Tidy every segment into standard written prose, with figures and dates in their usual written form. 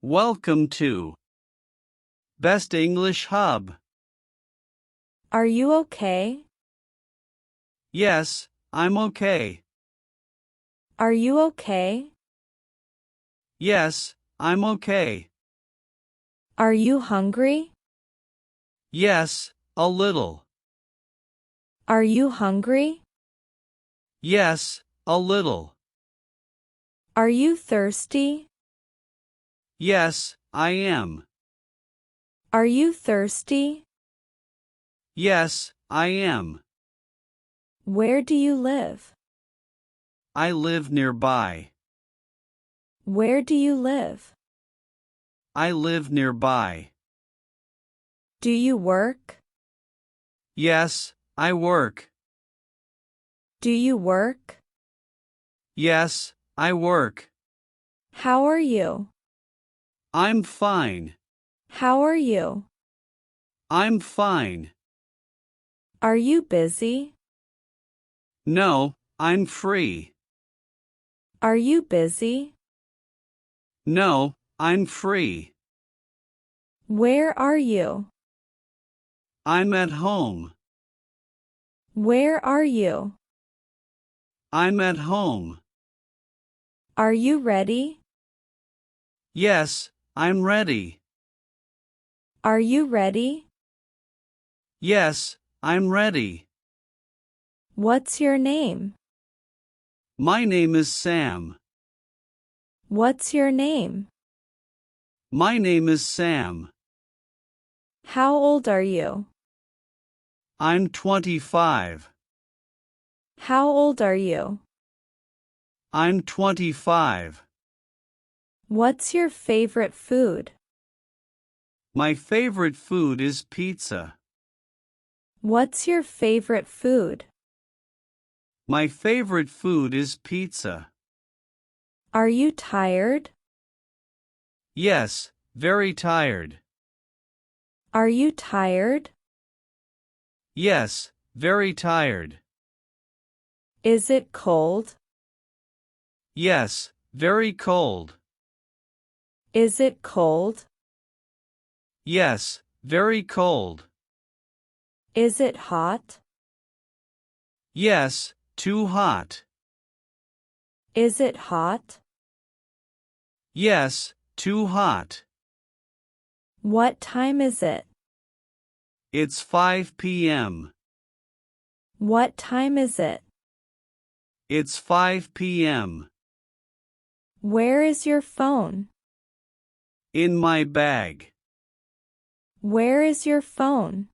Welcome to Best English Hub. Are you okay? Yes, I'm okay. Are you okay? Yes, I'm okay. Are you hungry? Yes, a little. Are you hungry? Yes, a little. Are you thirsty? Yes, I am. Are you thirsty? Yes, I am. Where do you live? I live nearby. Where do you live? I live nearby. Do you work? Yes, I work. Do you work? Yes, I work. How are you? I'm fine. How are you? I'm fine. Are you busy? No, I'm free. Are you busy? No, I'm free. Where are you? I'm at home. Where are you? I'm at home. Are you ready? Yes, I'm ready. Are you ready? Yes, I'm ready. What's your name? My name is Sam. What's your name? My name is Sam. How old are you? I'm 25. How old are you? I'm 25. What's your favorite food? My favorite food is pizza. What's your favorite food? My favorite food is pizza. Are you tired? Yes, very tired. Are you tired? Yes, very tired. Is it cold? Yes, very cold. Is it cold? Yes, very cold. Is it hot? Yes, too hot. Is it hot? Yes, too hot. What time is it? It's 5 p.m. What time is it? It's 5 p.m. Where is your phone? In my bag. Where is your phone?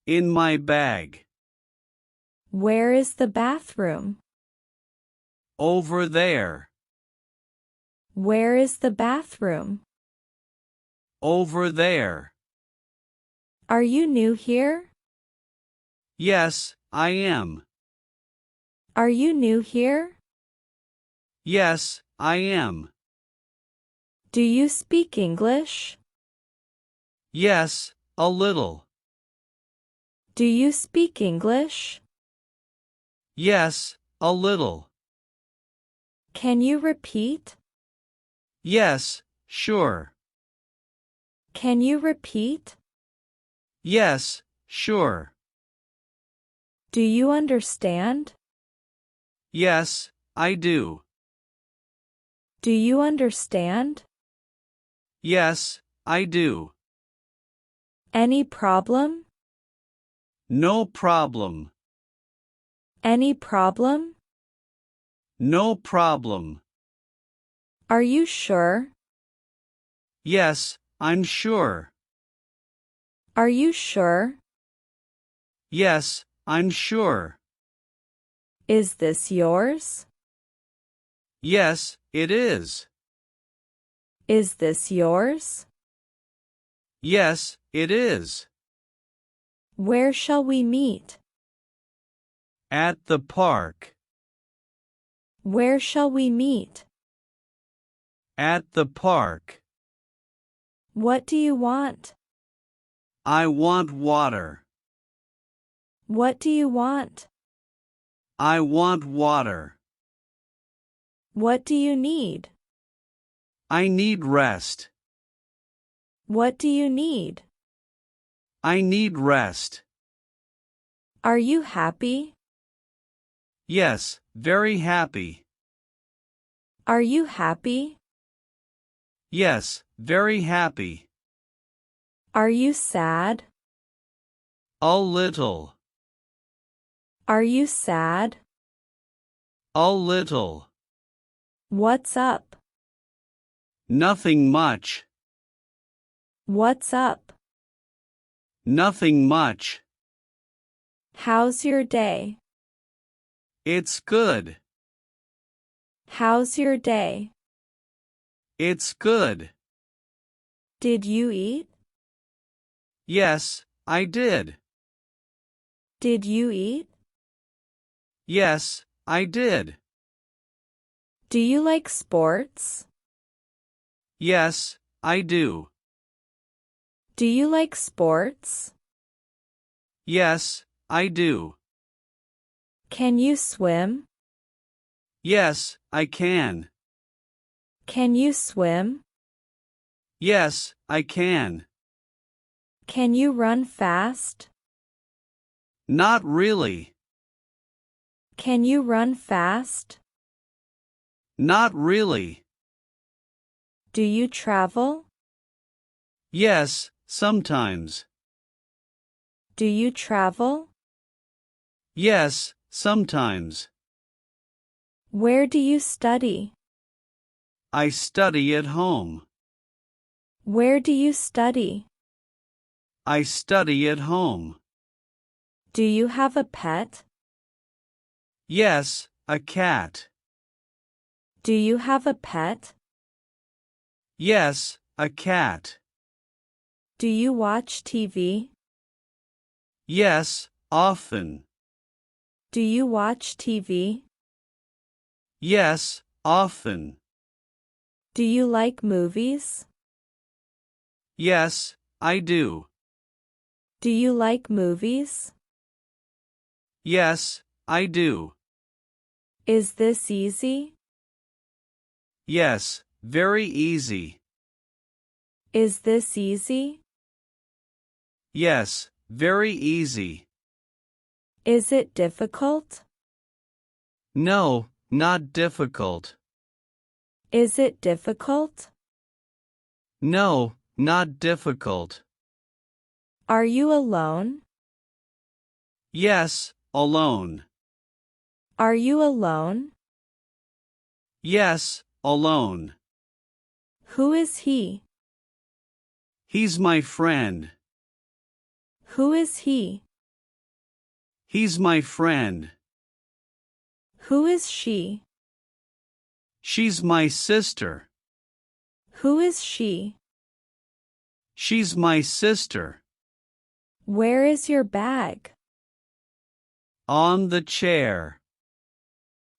In my bag. Where is the bathroom? Over there. Where is the bathroom? Over there. Are you new here? Yes, I am. Are you new here? Yes, I am. Do you speak English? Yes, a little. Do you speak English? Yes, a little. Can you repeat? Yes, sure. Can you repeat? Yes, sure. Do you understand? Yes, I do. Do you understand? Yes, I do. Any problem? No problem. Any problem? No problem. Are you sure? Yes, I'm sure. Are you sure? Yes, I'm sure. Is this yours? Yes, it is. Is this yours? Yes, it is. Where shall we meet? At the park. Where shall we meet? At the park. What do you want? I want water. What do you want? I want water. What do you need? I need rest. What do you need? I need rest. Are you happy? Yes, very happy. Are you happy? Yes, very happy. Are you sad? A little. Are you sad? A little. What's up? Nothing much. What's up? Nothing much. How's your day? It's good. How's your day? It's good. Did you eat? Yes, I did. Did you eat? Yes, I did. Do you like sports? Yes, I do. Do you like sports? Yes, I do. Can you swim? Yes, I can. Can you swim? Yes, I can. Can you run fast? Not really. Can you run fast? Not really. Do you travel? Yes, sometimes. Do you travel? Yes, sometimes. Where do you study? I study at home. Where do you study? I study at home. Do you have a pet? Yes, a cat. Do you have a pet? Yes, a cat. Do you watch TV? Yes, often. Do you watch TV? Yes, often. Do you like movies? Yes, I do. Do you like movies? Yes, I do. Is this easy? Yes, very easy. Is this easy? Yes, very easy. Is it difficult? No, not difficult. Is it difficult? No, not difficult. Are you alone? Yes, alone. Are you alone? Yes, alone. Who is he? He's my friend. Who is he? He's my friend. Who is she? She's my sister. Who is she? She's my sister. Where is your bag? On the chair.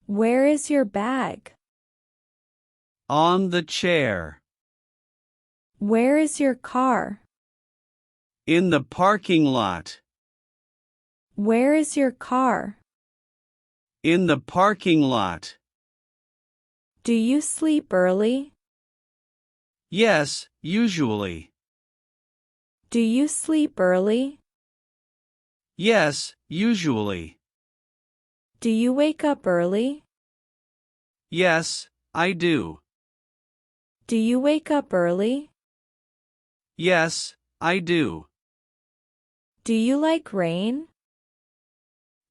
Where is your bag? On the chair. Where is your car? In the parking lot. Where is your car? In the parking lot. Do you sleep early? Yes, usually. Do you sleep early? Yes, usually. Do you wake up early? Yes, I do. Do you wake up early? Yes, I do. Do you like rain?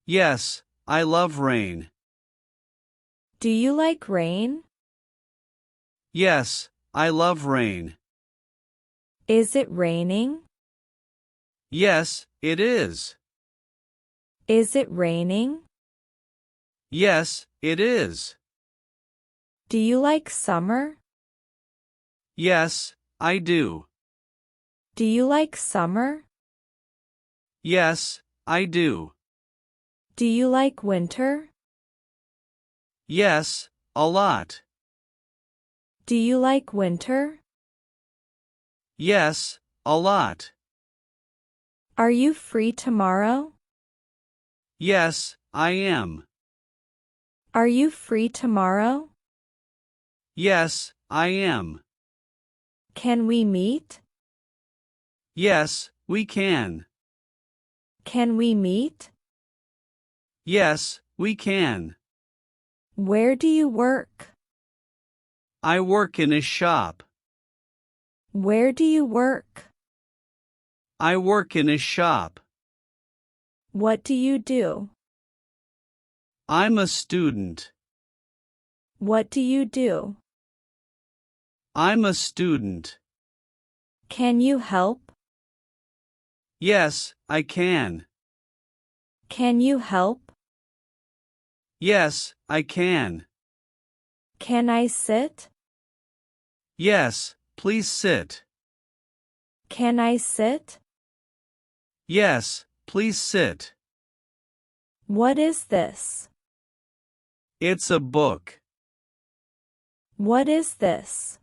Yes, I love rain. Do you like rain? Yes, I love rain. Is it raining? Yes, it is. Is it raining? Yes, it is. Do you like summer? Yes, I do. Do you like summer? Yes, I do. Do you like winter? Yes, a lot. Do you like winter? Yes, a lot. Are you free tomorrow? Yes, I am. Are you free tomorrow? Yes, I am. Can we meet? Yes, we can. Can we meet? Yes, we can. Where do you work? I work in a shop. Where do you work? I work in a shop. What do you do? I'm a student. What do you do? I'm a student. Can you help? Yes, I can. Can you help? Yes, I can. Can I sit? Yes, please sit. Can I sit? Yes, please sit. What is this? It's a book. What is this?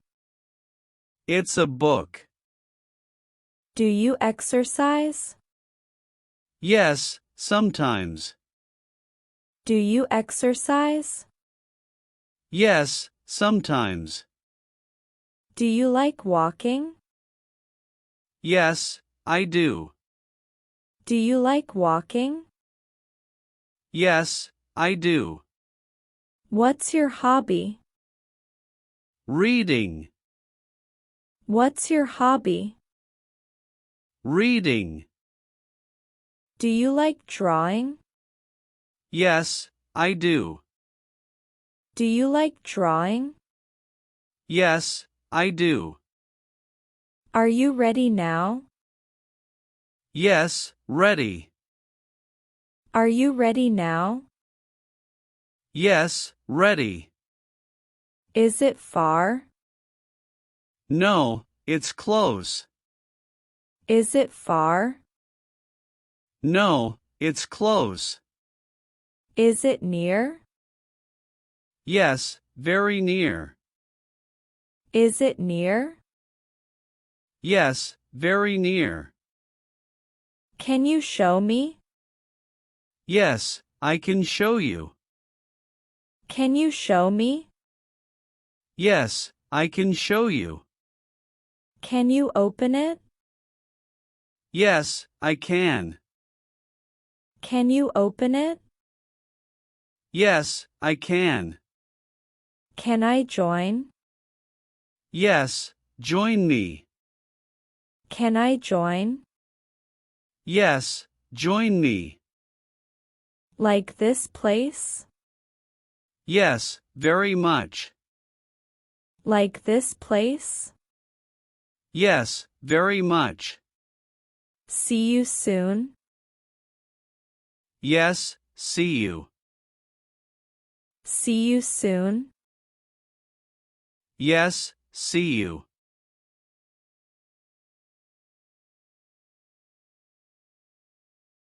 It's a book. Do you exercise? Yes, sometimes. Do you exercise? Yes, sometimes. Do you like walking? Yes, I do. Do you like walking? Yes, I do. What's your hobby? Reading. What's your hobby? Reading. Do you like drawing? Yes, I do. Do you like drawing? Yes, I do. Are you ready now? Yes, ready. Are you ready now? Yes, ready. Is it far? No, it's close. Is it far? No, it's close. Is it near? Yes, very near. Is it near? Yes, very near. Can you show me? Yes, I can show you. Can you show me? Yes, I can show you. Can you open it? Yes, I can. Can you open it? Yes, I can. Can I join? Yes, join me. Can I join? Yes, join me. Like this place? Yes, very much. Like this place? Yes, very much. See you soon? Yes, see you. See you soon? Yes, see you.